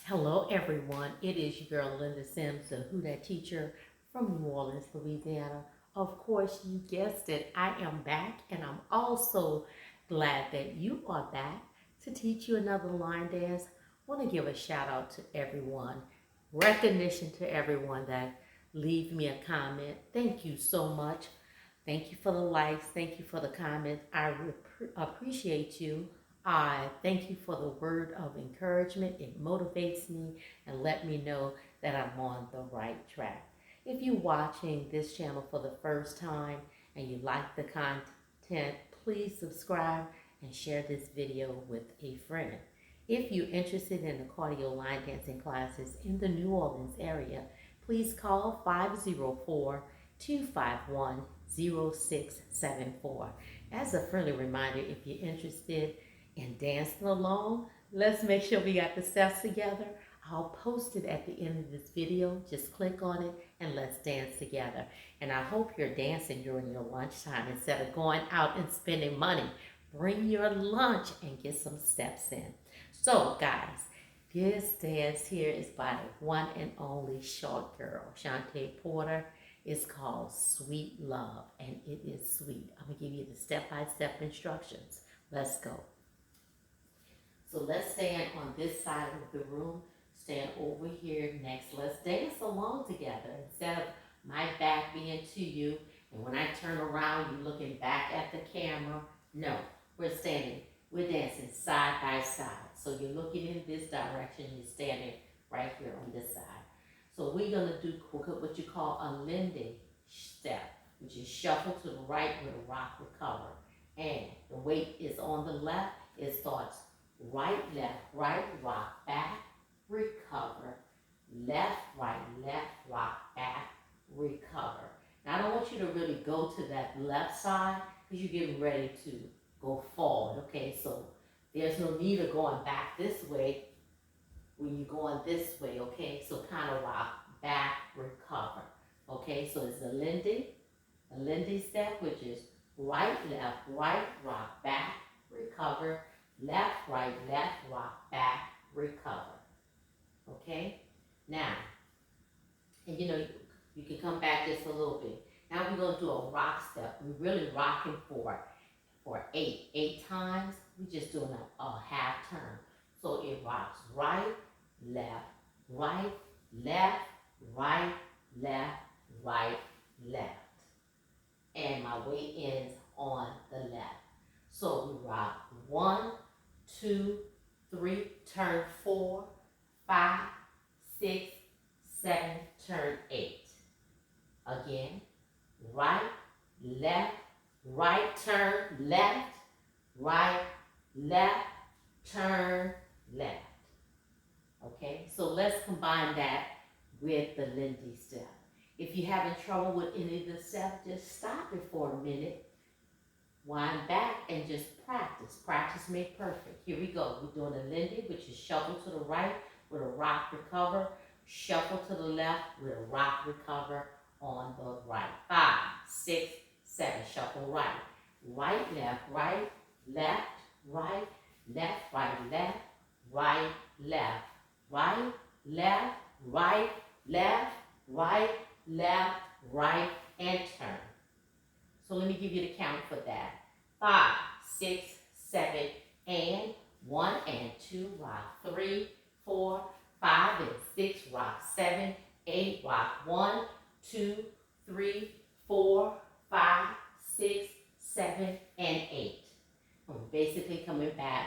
Hello, everyone. It is your girl, Linda Sims, the Who Dat teacher from New Orleans, Louisiana. Of course, you guessed it. I am back, and I'm also glad that you are back to teach you another line dance. I want to give a shout out to everyone, recognition to everyone that leave me a comment. Thank you so much. Thank you for the likes. Thank you for the comments. I appreciate you. I thank you for the word of encouragement. It motivates me and let me know that I'm on the right track. If you're watching this channel for the first time and you like the content, please subscribe and share this video with a friend. If you're interested in the cardio line dancing classes in the New Orleans area, please call 504-251-0674. As a friendly reminder, if you're interested in dancing along, let's make sure we got the steps together. I'll post it at the end of this video. Just click on it and let's dance together. And I hope you're dancing during your lunchtime instead of going out and spending money. Bring your lunch and get some steps in. So guys, this dance here is by the one and only short girl, Shantae Porter. It's called Sweet Love, and it is sweet. I'm gonna give you the step-by-step instructions. Let's go. So let's stand on this side of the room. Stand over here next. Let's dance along together instead of my back being to you. And when I turn around, you're looking back at the camera. No, we're dancing side by side. So you're looking in this direction, you're standing right here on this side. So we're gonna do what you call a Lindy step, which is shuffle to the right with a rock recover. And the weight is on the left. It starts right, rock, back, recover, left, rock, back, recover. Now I don't want you to really go to that left side because you're getting ready to go forward, okay? So there's no need of going back this way when you're going this way, okay? So kind of rock, back, recover, okay? So it's a Lindy step, which is right, rock, back, recover, left, rock, back, recover, okay? Now, and you can come back just a little bit. Now we're gonna do a rock step. We're really rocking for eight times. We're just doing a half turn. So it rocks right, left, right, right, left. And my weight ends on the left. So we rock 1, 2, 3, turn 4, 5, 6, 7, turn 8. Again, right, turn left, right, turn left. Okay, so let's combine that with the Lindy step. If you're having trouble with any of the steps, just stop it for a minute. Wind back and just practice. Practice makes perfect. Here we go. We're doing a Lindy, which is shuffle to the right with a rock recover. Shuffle to the left with a rock recover on the right. 5, 6, 7. Shuffle right. Right, left, right, left, right, right, left. Right, right, and turn. So let me give you the count for that. 5, 6, 7, and 1 and 2, rock 3, 4, 5 and 6, rock 7, 8, rock 1, 2, 3, 4, 5, 6, 7, and 8. I'm basically coming back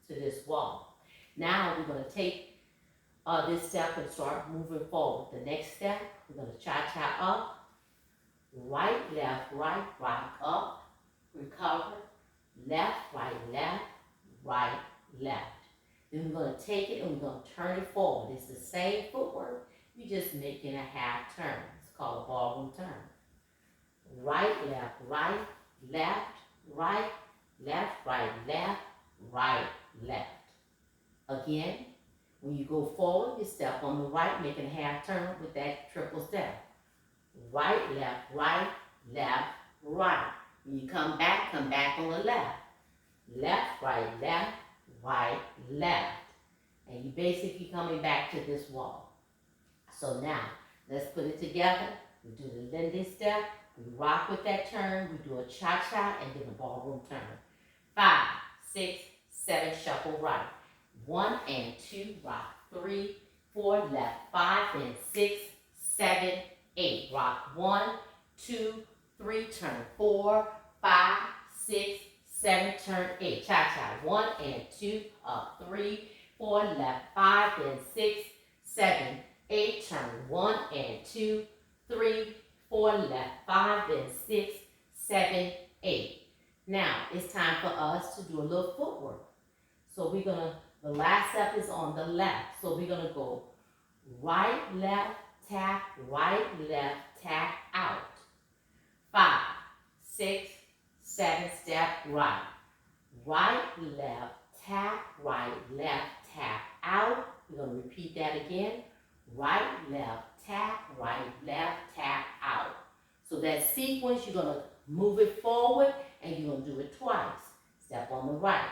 to this wall. Now we're going to take this step and start moving forward. The next step, we're going to cha-cha up, right, rock up, recover, left, right, left. Then we're going to take it and we're going to turn it forward. It's the same footwork, you're just making a half turn. It's called a ballroom turn. Right, right, left. Again, when you go forward, you step on the right, making a half turn with that triple step. Right, right. When you come back on the left. Left, right, left. And And you basically coming back to this wall. So now, let's put it together. We do the Lindy step, we rock with that turn, we do a cha-cha, and then a ballroom turn. 5, 6, 7, shuffle right. 1 and 2, rock. 3, 4, left. 5 and 6, 7, 8. Rock 1, 2, 3, turn 4, 5, 6, 7, turn 8. Cha-cha. 1 and 2, up. 3, 4, left. 5 and 6, 7, 8. Turn 1 and 2, 3, 4, left. 5 and 6, 7, 8. Now, it's time for us to do a little footwork. So we're going to, the last step is on the left. So we're going to go right, left, tap, right, left, tap, out. 5, 6, 7, step, right. Right, left, tap, right, left, tap, out. We're going to repeat that again. Right, left, tap, right, left, tap, out. So that sequence, you're going to move it forward and you're going to do it twice. Step on the right.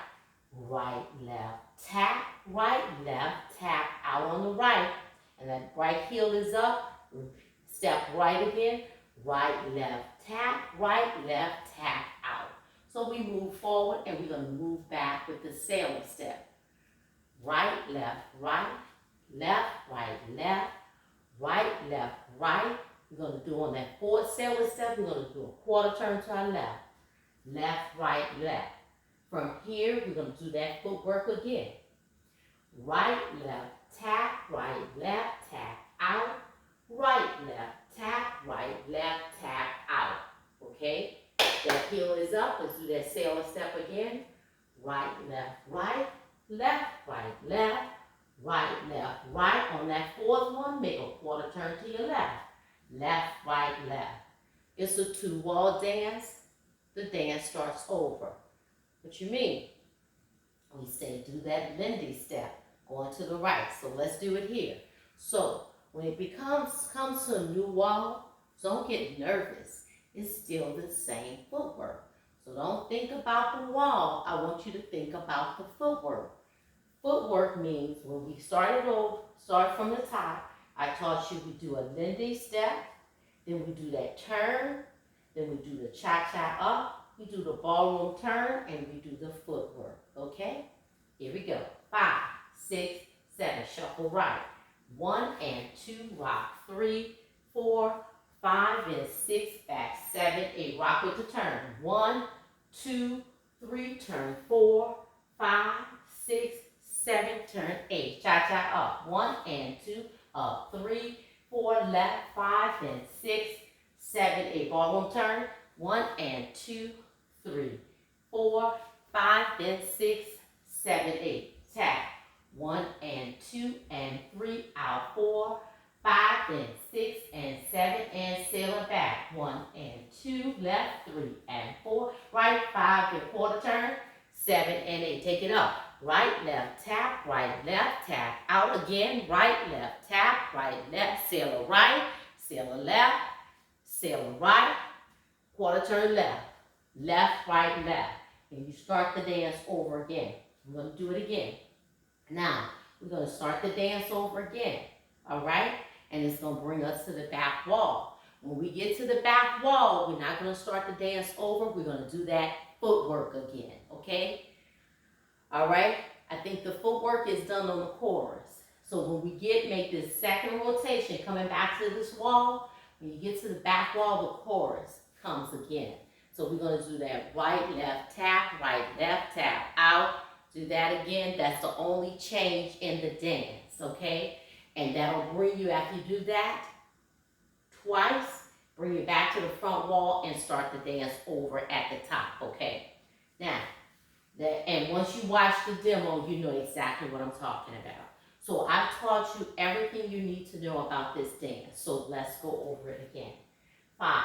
Right, left, tap, right, left, tap, out on the right. And that right heel is up. Step right again. Right, left, tap, right, left, tap, out. So we move forward and we're going to move back with the sailor step. Right, left, right, left, right, left, right, left, right. We're going to do on that forward sailor step, we're going to do a quarter turn to our left. Left, right, left. From here, we're going to do that footwork again. Right, left, tap, right, left, tap, out. Right, left, tap, right, left, tap, out. Okay? That heel is up. Let's do that sailor step again. Right, left, right, left, right, left, right, left, right. On that fourth one, make a quarter turn to your left. Left, right, left. It's a two-wall dance. The dance starts over. What you mean? We say do that Lindy step, going to the right. So let's do it here. So when it comes to a new wall, don't get nervous. It's still the same footwork. So don't think about the wall. I want you to think about the footwork. Footwork means when we start from the top, I taught you we do a Lindy step, then we do that turn, then we do the cha-cha up, we do the ballroom turn, and we do the footwork, okay? Here we go. 5, 6, 7, shuffle right. 1 and 2, rock. 3, 4, 5 and 6, back. 7, 8, rock with the turn. 1, 2, 3, turn 4, 5, 6, 7, turn 8. Cha-cha up. 1 and 2, up. 3, 4, left, 5 and 6, 7, 8. Ballroom turn. 1 and 2, 3, 4, 5 and 6, 7, 8. Tap. 1 and 2 and 3, out. 4, 5 and 6 and 7 and sailor back. 1 and 2, left, 3 and 4, right, 5 and quarter turn, 7 and 8. Take it up. Right, left, tap, right, left, tap, out again, right, left, tap, right, left, sailor right, sailor left, sailor right, quarter turn left, left, right, left. And you start the dance over again. We're going to do it again. Now, we're going to start the dance over again, all right? And it's going to bring us to the back wall. When we get to the back wall, we're not going to start the dance over. We're going to do that footwork again, okay? All right, I think the footwork is done on the chorus. So when we make this second rotation, coming back to this wall, when you get to the back wall, the chorus comes again. So we're going to do that right, left, tap, out. Do that again. That's the only change in the dance, okay? And that'll bring you, after you do that twice, bring you back to the front wall and start the dance over at the top, okay? Now, and once you watch the demo, you know exactly what I'm talking about. So I've taught you everything you need to know about this dance. So let's go over it again. 5,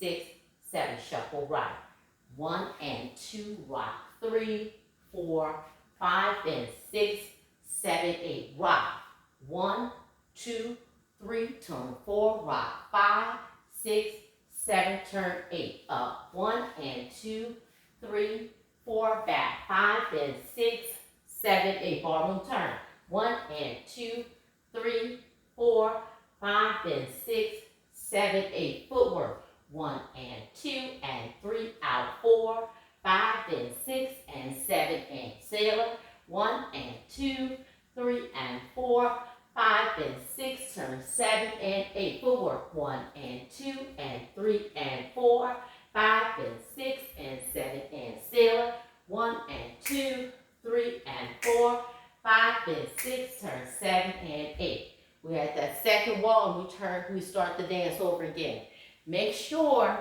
6, 7, shuffle right. 1 and 2, rock. 3, 4, 5 and 6, 7, 8, rock. 1, 2, 3, turn 4, rock. 5, 6, 7, turn 8, up. 1 and 2, 3, 4, back. 5 and 6, 7, 8, ballroom turn. 1 and 2, 3, 4, 5 and 6, 7, 8. Footwork. 1 and 2 and 3 out. 4, 5 and 6 and 7 and sailor. 1 and 2, 3 and 4, 5 and 6, turn 7 and 8. Footwork. 1 and 2 and 3 and 4, 5 and 6 and 7 and sailor. 1 and 2, 3 and 4, 5 and 6, turn 7 and 8. We're at that second wall and we start the dance over again. Make sure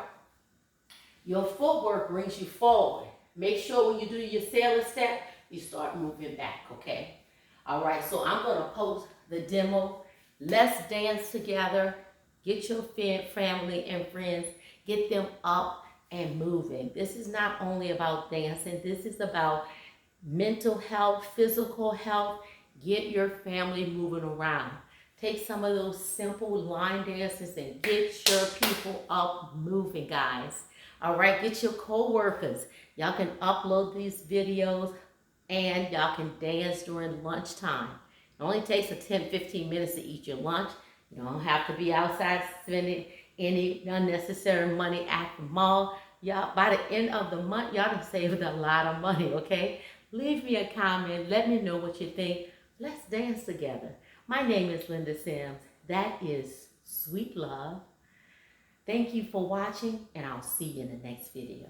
your footwork brings you forward. Make sure when you do your sailor step, you start moving back, okay? All right, so I'm gonna post the demo. Let's dance together. Get your family and friends, get them up and moving. This is not only about dancing, this is about mental health, physical health. Get your family moving around. Take some of those simple line dances and get your people up moving, guys. All right, get your co-workers. Y'all can upload these videos and y'all can dance during lunchtime. It only takes 10-15 minutes to eat your lunch. You don't have to be outside spending any unnecessary money at the mall. Y'all, by the end of the month, y'all done saved a lot of money, okay? Leave me a comment. Let me know what you think. Let's dance together. My name is Linda Sims. That is Sweet Love. Thank you for watching, and I'll see you in the next video.